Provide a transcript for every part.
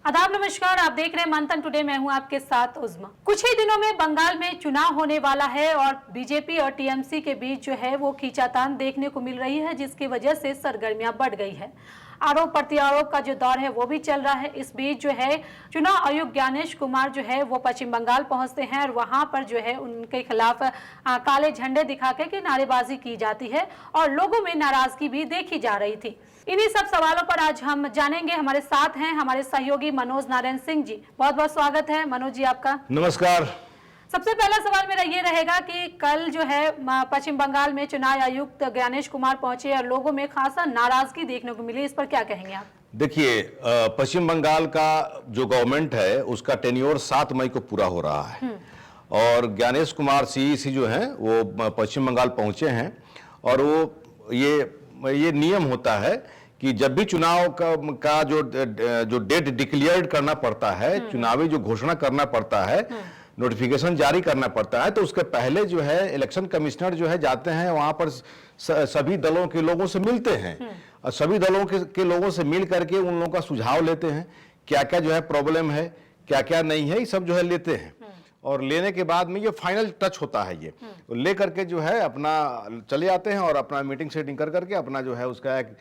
आदाब नमस्कार, आप देख रहे हैं मंथन टुडे। मैं हूं आपके साथ उज़्मा। कुछ ही दिनों में बंगाल में चुनाव होने वाला है और बीजेपी और टीएमसी के बीच जो है वो खींचातान देखने को मिल रही है, जिसकी वजह से सरगर्मियां बढ़ गई है। आरोप प्रत्यारोप का जो दौर है वो भी चल रहा है। इस बीच जो है चुनाव आयुक्त ज्ञानेश कुमार जो है वो पश्चिम बंगाल पहुंचते हैं और वहां पर जो है उनके खिलाफ काले झंडे दिखा के नारेबाजी की जाती है और लोगों में नाराजगी भी देखी जा रही थी। इन्हीं सब सवालों पर आज हम जानेंगे। हमारे साथ हैं हमारे सहयोगी मनोज नारायण सिंह जी। बहुत बहुत स्वागत है मनोज जी आपका। नमस्कार। सबसे पहला सवाल मेरा ये रहेगा कि कल जो है पश्चिम बंगाल में चुनाव आयुक्त ज्ञानेश कुमार पहुंचे और लोगों में खासा नाराजगी देखने को मिली, इस पर क्या कहेंगे आप? देखिए, पश्चिम बंगाल का जो गवर्नमेंट है उसका टेन्योर 7 मई को पूरा हो रहा है और ज्ञानेश कुमार सीईसी जो हैं वो पश्चिम बंगाल पहुंचे हैं और वो ये नियम होता है कि जब भी चुनाव का जो डेट डिक्लेयर करना पड़ता है, चुनावी जो घोषणा करना पड़ता है, नोटिफिकेशन जारी करना पड़ता है, तो उसके पहले जो है इलेक्शन कमिश्नर जो है जाते हैं वहां पर सभी दलों के लोगों से मिलते हैं और सभी दलों के लोगों से मिल करके उन लोगों का सुझाव लेते हैं, क्या क्या जो है प्रॉब्लम है, क्या क्या नहीं है, ये सब जो है लेते हैं और लेने के बाद में ये फाइनल टच होता है। ये ले करके जो है अपना चले आते हैं और अपना मीटिंग सेटिंग कर करके अपना जो है उसका एक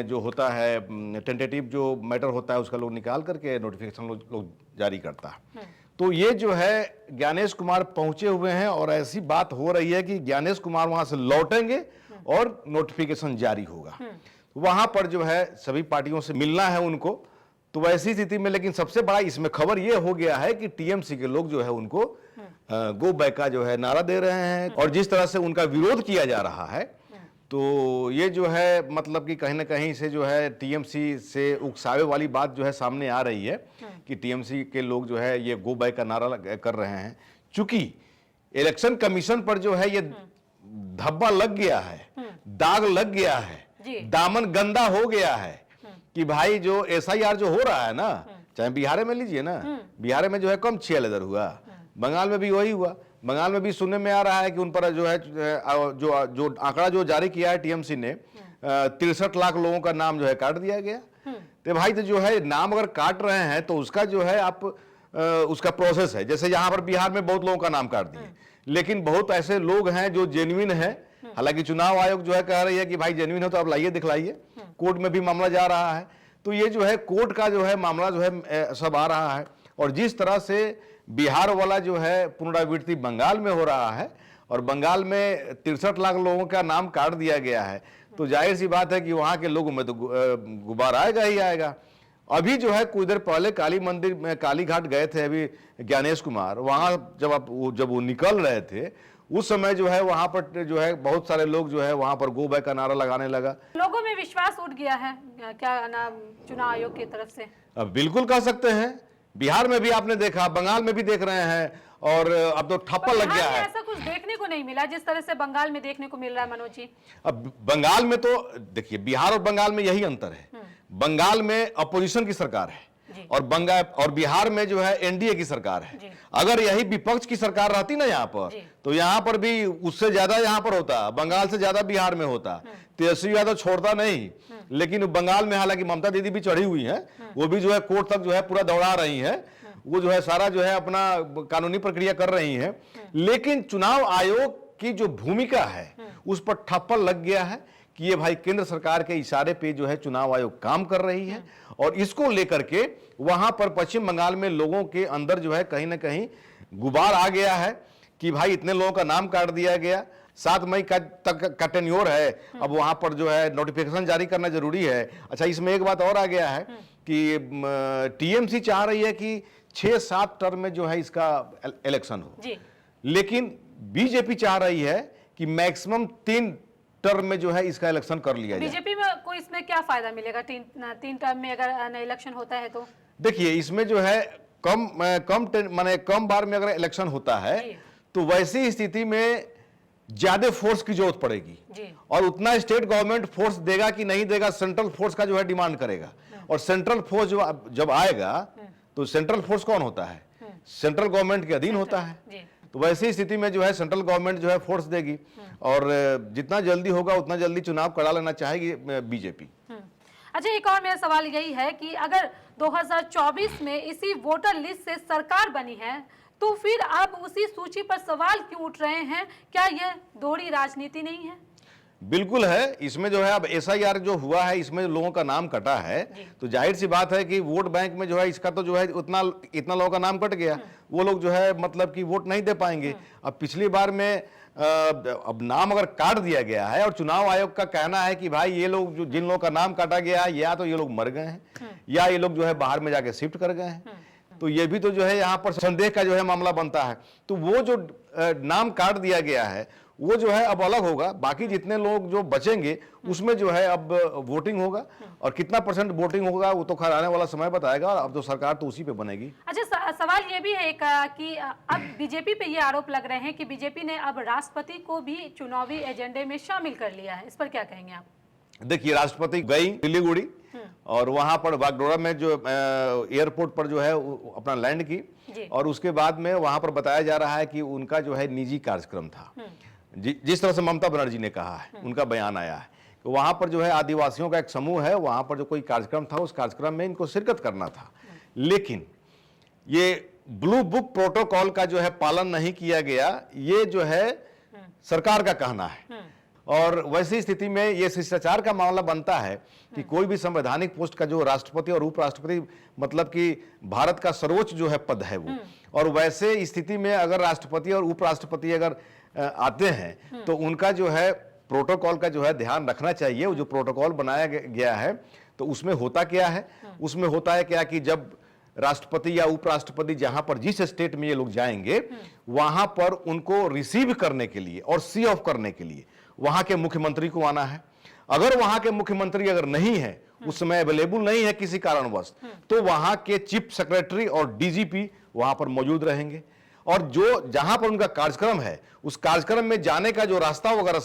जो होता है टेंटेटिव जो मैटर होता है उसका लोग निकाल करके नोटिफिकेशन लोग जारी करता है। तो ये जो है ज्ञानेश कुमार पहुंचे हुए हैं और ऐसी बात हो रही है कि ज्ञानेश कुमार वहां से लौटेंगे और नोटिफिकेशन जारी होगा। वहां पर जो है सभी पार्टियों से मिलना है उनको। तो वैसी स्थिति में लेकिन सबसे बड़ा इसमें खबर ये हो गया है कि टीएमसी के लोग जो है उनको गो बैक का जो है नारा दे रहे हैं और जिस तरह से उनका विरोध किया जा रहा है, तो ये जो है मतलब कि कहीं ना कहीं से जो है टीएमसी से उकसावे वाली बात जो है सामने आ रही है कि टीएमसी के लोग जो है ये गो बैक का नारा कर रहे हैं। चूंकि इलेक्शन कमीशन पर जो है ये धब्बा लग गया है, दाग लग गया है, दामन गंदा हो गया है कि भाई जो एसआईआर जो हो रहा है ना, चाहे बिहार में लीजिए ना, बिहार में जो है कम 6 लेदर हुआ, बंगाल में भी वही हुआ। बंगाल में भी सुनने में आ रहा है कि उन पर जो है जो आंकड़ा जो जारी किया है टीएमसी ने 63 लाख लोगों का नाम जो है काट दिया गया। तो भाई तो जो है नाम अगर काट रहे हैं तो उसका जो है आप उसका प्रोसेस है। जैसे यहाँ पर बिहार में बहुत लोगों का नाम काट दिए, लेकिन बहुत ऐसे लोग हैं जो जेन्युइन है। हालांकि चुनाव आयोग जो है कह रही है कि भाई जेन्युइन हो तो आप लाइए दिखलाइए, कोर्ट में भी मामला जा रहा है। तो ये जो है कोर्ट का जो है मामला जो है सब आ रहा है और जिस तरह से बिहार वाला जो है पुनरावृत्ति बंगाल में हो रहा है और बंगाल में 63 लाख लोगों का नाम काट दिया गया है, तो जाहिर सी बात है कि वहां के लोगों में तो गुबार आएगा ही आएगा। अभी जो है कुछ देर पहले काली मंदिर में काली घाट गए थे अभी ज्ञानेश कुमार, वहां जब वो निकल रहे थे उस समय जो है वहां पर जो है बहुत सारे लोग जो है वहां पर गो बैक का नारा लगाने लगा। लोगों में विश्वास उठ गया है क्या नाम चुनाव आयोग की तरफ से? अब बिल्कुल कह सकते हैं। बिहार में भी आपने देखा, बंगाल में भी देख रहे हैं और अब तो ठप्पा लग गया है। ऐसा कुछ देखने को नहीं मिला जिस तरह से बंगाल में देखने को मिल रहा है मनोज जी। अब बंगाल में तो देखिए, बिहार और बंगाल में यही अंतर है। बंगाल में अपोजिशन की सरकार है और बिहार में जो है एनडीए की सरकार है। अगर यही विपक्ष की सरकार रहती ना यहाँ पर, तो यहाँ पर भी उससे ज्यादा यहाँ पर होता, बंगाल से ज्यादा बिहार में होता। तेजस्वी यादव छोड़ता नहीं, लेकिन बंगाल में हालांकि ममता दीदी भी चढ़ी हुई है, वो भी जो है कोर्ट तक जो है पूरा दौड़ा रही है, वो जो है सारा जो है अपना कानूनी प्रक्रिया कर रही है। लेकिन चुनाव आयोग की जो भूमिका है उस पर ठप्पा लग गया है कि ये भाई केंद्र सरकार के इशारे पे जो है चुनाव आयोग काम कर रही है और इसको लेकर के वहां पर पश्चिम बंगाल में लोगों के अंदर जो है कहीं ना कहीं गुबार आ गया है कि भाई इतने लोगों का नाम काट दिया गया, 7 मई तक का टेन्योर है, अब वहां पर जो है नोटिफिकेशन जारी करना जरूरी है। अच्छा, इसमें एक बात और आ गया है कि टीएमसी चाह रही है कि 6-7 टर्म में जो है इसका इलेक्शन हो, लेकिन बीजेपी चाह रही है कि मैक्सिमम 3 टर्म में जो है इसका इलेक्शन कर लिया जाए। बीजेपी में को इसमें क्या फायदा मिलेगा 3 टर्म में अगर इलेक्शन होता है तो? देखिए, इसमें जो है कम बार में अगर इलेक्शन होता है तो वैसी स्थिति में ज्यादा फोर्स की जरूरत पड़ेगी और उतना स्टेट गवर्नमेंट फोर्स देगा कि नहीं देगा, सेंट्रल फोर्स का जो है डिमांड करेगा। और सेंट्रल फोर्स जब आएगा तो सेंट्रल फोर्स कौन होता है? सेंट्रल गवर्नमेंट के अधीन होता है। तो वैसी स्थिति में जो है सेंट्रल गवर्नमेंट जो है फोर्स देगी और जितना जल्दी होगा उतना जल्दी चुनाव करा लेना चाहेगी बीजेपी। अच्छा, एक और मेरा सवाल यही है कि अगर 2024 में इसी वोटर लिस्ट से सरकार बनी है, तो फिर अब उसी सूची पर सवाल क्यों उठ रहे हैं? क्या यह दोहरी राजनीति नहीं है? बिल्कुल है। इसमें जो है अब एसआईआर जो हुआ है, इसमें जो लोगों का नाम कटा है, तो जाहिर सी बात है कि वोट बैंक में जो है इसका तो जो है इतना लोगों का नाम कट गया, वो लोग जो है मतलब कि वोट नहीं दे पाएंगे। अब पिछली बार में अब नाम अगर काट दिया गया है और चुनाव आयोग का कहना है कि भाई ये लोग जो जिन लोगों का नाम काटा गया है, या तो ये लोग मर गए हैं या ये लोग जो है बाहर में जाके शिफ्ट कर गए हैं, तो ये भी तो जो है यहाँ पर संदेह का जो है मामला बनता है। तो वो जो नाम काट दिया गया है वो जो है अब अलग होगा, बाकी जितने लोग जो बचेंगे उसमें जो है अब वोटिंग होगा, और कितना % वोटिंग होगा वो तो खैर आने वाला समय बताएगा। अब तो सरकार तो उसी पे बनेगी। अच्छा, सवाल ये भी है कि अब बीजेपी पे ये आरोप लग रहे हैं कि बीजेपी ने अब राष्ट्रपति को भी चुनावी एजेंडे में शामिल कर लिया है, इस पर क्या कहेंगे आप? देखिए, राष्ट्रपति गई सिलीगुड़ी और वहां पर बागडोरा में जो एयरपोर्ट पर जो है अपना लैंड की, और उसके बाद में वहां पर बताया जा रहा है कि उनका जो है निजी कार्यक्रम था। जिस तरह से ममता बनर्जी ने कहा है, उनका बयान आया है, तो वहां पर जो है आदिवासियों का एक समूह है, वहां पर जो कोई कार्यक्रम था उस कार्यक्रम में इनको शिरकत करना था, लेकिन ये ब्लू बुक प्रोटोकॉल का जो है पालन नहीं किया गया, ये जो है सरकार का कहना है। और वैसी स्थिति में ये शिष्टाचार का मामला बनता है कि कोई भी संवैधानिक पोस्ट का जो राष्ट्रपति और उपराष्ट्रपति, मतलब कि भारत का सर्वोच्च जो है पद है वो, और वैसे स्थिति में अगर राष्ट्रपति और उपराष्ट्रपति अगर आते हैं तो उनका जो है प्रोटोकॉल का जो है ध्यान रखना चाहिए। वो जो प्रोटोकॉल बनाया गया है तो उसमें होता क्या है, उसमें होता है क्या कि जब राष्ट्रपति या उपराष्ट्रपति जहां पर जिस स्टेट में ये लोग जाएंगे वहां पर उनको रिसीव करने के लिए और सी ऑफ करने के लिए वहां के मुख्यमंत्री को आना है। अगर वहां के मुख्यमंत्री अगर नहीं है, उस समय अवेलेबल नहीं है किसी कारणवश, तो वहां के चीफ सेक्रेटरी और डीजीपी वहां पर मौजूद रहेंगे, और जो जहां पर उनका कार्यक्रम है उस कार्यक्रम में जाने का जो रास्ता वगैरह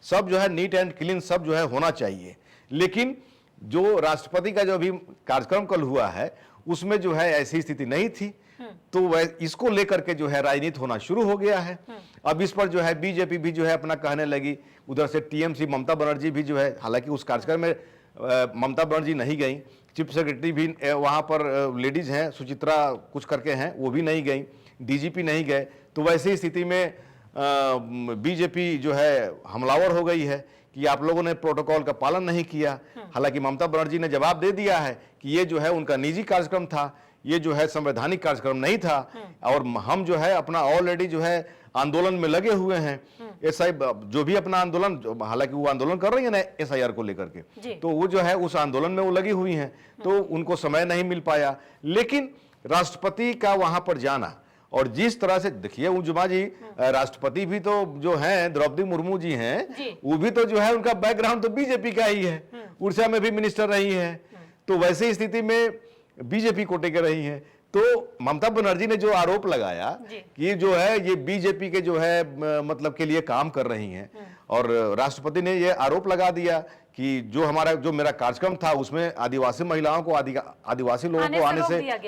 सब जो है नीट एंड क्लीन सब जो है होना चाहिए। लेकिन जो राष्ट्रपति का जो अभी कार्यक्रम कल हुआ है उसमें जो है ऐसी स्थिति नहीं थी, तो वह इसको लेकर के जो है राजनीति होना शुरू हो गया है। अब इस पर जो है बीजेपी भी जो है अपना कहने लगी, उधर से टीएमसी ममता बनर्जी भी जो है, हालांकि उस कार्यक्रम में ममता बनर्जी नहीं गई, चीफ सेक्रेटरी भी वहां पर लेडीज हैं, सुचित्रा कुछ करके हैं, वो भी नहीं गई, डीजीपी नहीं गए, तो वैसी स्थिति में बीजेपी जो है हमलावर हो गई है कि आप लोगों ने प्रोटोकॉल का पालन नहीं किया। हालांकि ममता बनर्जी ने जवाब दे दिया है कि ये जो है उनका निजी कार्यक्रम था, ये जो है संवैधानिक कार्यक्रम नहीं था, और हम जो है अपना ऑलरेडी जो है आंदोलन में लगे हुए हैं। एसआई जो भी अपना आंदोलन, हालांकि वो आंदोलन कर रही है ना एसआईआर को लेकर के, तो वो जो है उस आंदोलन में वो लगी हुई हैं, तो उनको समय नहीं मिल पाया। लेकिन राष्ट्रपति का वहां पर जाना, और जिस तरह से देखिए उजुमा जी, राष्ट्रपति भी तो जो हैं द्रौपदी मुर्मू जी हैं, वो भी तो जो है उनका बैकग्राउंड तो बीजेपी का ही है, उड़ीसा में भी मिनिस्टर रही है, तो वैसी स्थिति में बीजेपी कोटे के रही हैं। तो ममता बनर्जी ने जो आरोप लगाया कि जो है ये बीजेपी के जो है मतलब के लिए काम कर रही हैं, और राष्ट्रपति ने ये आरोप लगा दिया कि जो मेरा कार्यक्रम था उसमें आदिवासी महिलाओं को, आदिवासी लोगों को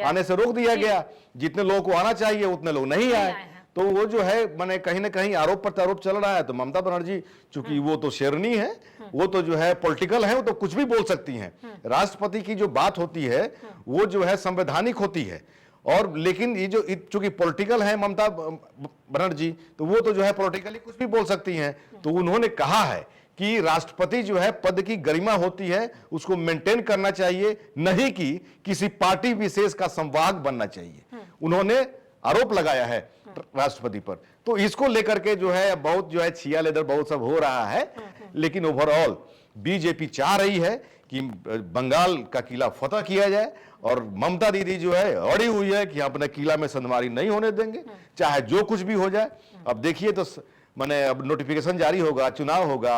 आने से रोक दिया गया, जितने लोगों को आना चाहिए उतने लोग नहीं आए। तो वो जो है माने कहीं ना कहीं आरोप पर आरोप चल रहा है। तो ममता बनर्जी चूंकि वो तो शेरनी है, वो तो जो है पॉलिटिकल है, वो तो कुछ भी बोल सकती हैं। राष्ट्रपति की जो बात होती है वो जो है संवैधानिक होती है, और लेकिन ये जो चूंकि पॉलिटिकल है ममता बनर्जी, तो वो तो जो है पॉलिटिकली कुछ भी बोल सकती हैं। तो उन्होंने कहा है कि राष्ट्रपति जो है पद की गरिमा होती है, उसको मेंटेन करना चाहिए, नहीं कि किसी पार्टी विशेष का संवाहक बनना चाहिए। उन्होंने आरोप लगाया है राष्ट्रपति पर। तो इसको लेकर के जो है बहुत जो है छिया लेदर बहुत सब हो रहा है, लेकिन ओवरऑल बीजेपी चाह रही है कि बंगाल का किला फतह किया जाए, और ममता दीदी जो है अड़ी हुई है कि अपने किला में संधमारी नहीं होने देंगे, चाहे जो कुछ भी हो जाए। अब देखिए तो माने अब नोटिफिकेशन जारी होगा, चुनाव होगा,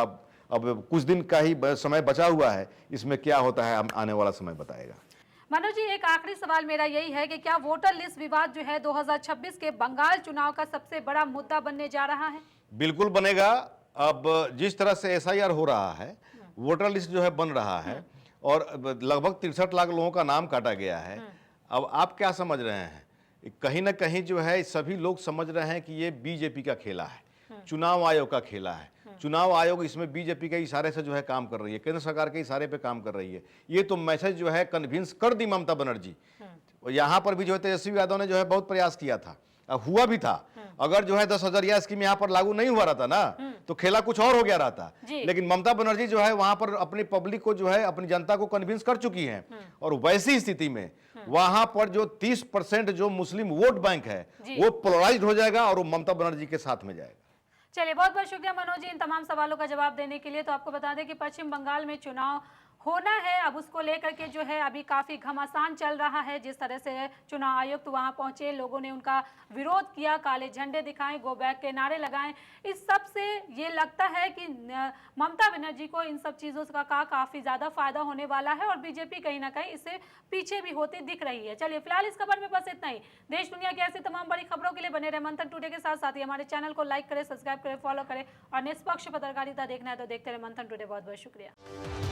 अब कुछ दिन का ही समय बचा हुआ है, इसमें क्या होता है आने वाला समय बताएगा। मनोज जी, एक आखिरी सवाल मेरा यही है कि क्या वोटर लिस्ट विवाद जो है 2026 के बंगाल चुनाव का सबसे बड़ा मुद्दा बनने जा रहा है? बिल्कुल बनेगा। अब जिस तरह से एसआईआर हो रहा है, वोटर लिस्ट जो है बन रहा है, और लगभग 63 लाख लोगों का नाम काटा गया है। अब आप क्या समझ रहे हैं? कहीं ना कहीं जो है सभी लोग समझ रहे हैं कि ये बीजेपी का खेला है, चुनाव आयोग का खेला है, चुनाव आयोग इसमें बीजेपी के इशारे से जो है काम कर रही है, केंद्र सरकार के इशारे पे काम कर रही है। ये तो मैसेज जो है कन्विंस कर दी ममता बनर्जी। और यहाँ पर भी जो है तेजस्वी यादव ने जो है बहुत प्रयास किया था, हुआ भी था। अगर जो है 10,000 स्कीम यहाँ पर लागू नहीं हुआ रहता ना, तो खेला कुछ और हो गया रहता। लेकिन ममता बनर्जी जो है वहां पर अपनी पब्लिक को जो है, अपनी जनता को कन्विंस कर चुकी हैं। और वैसी स्थिति में वहां पर जो 30% जो मुस्लिम वोट बैंक है वो पोलराइज्ड हो जाएगा और वो ममता बनर्जी के साथ में जाएगा। चलिए, बहुत बहुत शुक्रिया मनोज जी इन तमाम सवालों का जवाब देने के लिए। तो आपको बता दें कि पश्चिम बंगाल में चुनाव होना है, अब उसको लेकर के जो है अभी काफी घमासान चल रहा है। जिस तरह से चुनाव आयुक्त वहां पहुंचे, लोगों ने उनका विरोध किया, काले झंडे दिखाएं, गो बैक के नारे लगाएं। इस सब से ये लगता है कि ममता बनर्जी को इन सब चीजों का काफी ज्यादा फायदा होने वाला है और बीजेपी कहीं ना कहीं इससे पीछे भी होती दिख रही है। चलिए, फिलहाल इस खबर में बस इतना ही। देश दुनिया की ऐसी तमाम बड़ी खबरों के लिए बने रहे मंथन टुडे के साथ ही हमारे चैनल को लाइक करें, सब्सक्राइब करें, फॉलो करें और निष्पक्ष पत्रकारिता देखना है तो देखते रहे मंथन टुडे। बहुत बहुत शुक्रिया।